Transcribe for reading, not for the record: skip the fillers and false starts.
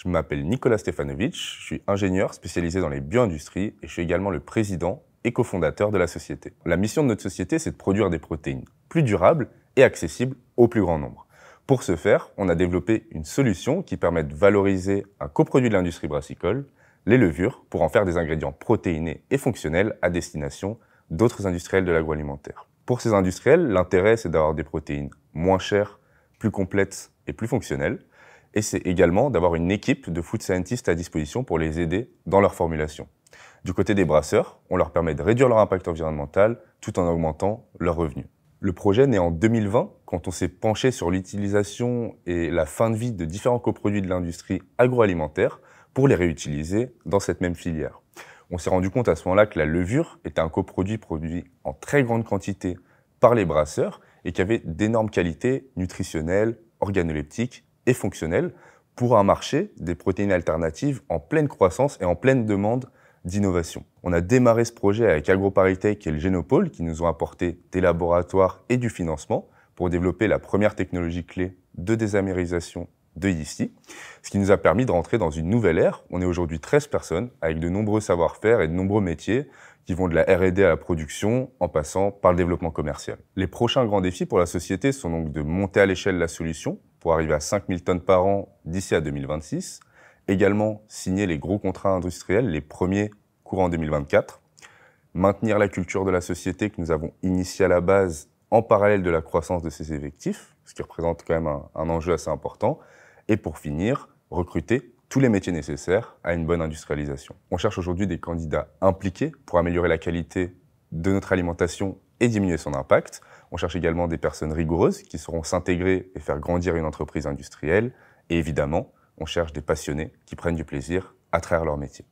Je m'appelle Nicolas Stefanovic, je suis ingénieur spécialisé dans les bioindustries et je suis également le président et cofondateur de la société. La mission de notre société, c'est de produire des protéines plus durables et accessibles au plus grand nombre. Pour ce faire, on a développé une solution qui permet de valoriser un coproduit de l'industrie brassicole, les levures, pour en faire des ingrédients protéinés et fonctionnels à destination d'autres industriels de l'agroalimentaire. Pour ces industriels, l'intérêt, c'est d'avoir des protéines moins chères, plus complètes et plus fonctionnelles. Et c'est également d'avoir une équipe de food scientists à disposition pour les aider dans leur formulation. Du côté des brasseurs, on leur permet de réduire leur impact environnemental tout en augmentant leurs revenus. Le projet naît en 2020 quand on s'est penché sur l'utilisation et la fin de vie de différents coproduits de l'industrie agroalimentaire pour les réutiliser dans cette même filière. On s'est rendu compte à ce moment-là que la levure était un coproduit produit en très grande quantité par les brasseurs et qui avait d'énormes qualités nutritionnelles, organoleptiques et fonctionnelles pour un marché des protéines alternatives en pleine croissance et en pleine demande d'innovation. On a démarré ce projet avec AgroParisTech et le Génopôle qui nous ont apporté des laboratoires et du financement pour développer la première technologie clé de désamérisation de yeasty, ce qui nous a permis de rentrer dans une nouvelle ère. On est aujourd'hui 13 personnes avec de nombreux savoir-faire et de nombreux métiers qui vont de la R&D à la production en passant par le développement commercial. Les prochains grands défis pour la société sont donc de monter à l'échelle la solution pour arriver à 5000 tonnes par an d'ici à 2026, également signer les gros contrats industriels, les premiers courant 2024, maintenir la culture de la société que nous avons initiée à la base en parallèle de la croissance de ses effectifs, ce qui représente quand même un enjeu assez important, et pour finir, recruter tous les métiers nécessaires à une bonne industrialisation. On cherche aujourd'hui des candidats impliqués pour améliorer la qualité de notre alimentation et diminuer son impact. On cherche également des personnes rigoureuses qui sauront s'intégrer et faire grandir une entreprise industrielle. Et évidemment, on cherche des passionnés qui prennent du plaisir à travers leur métier.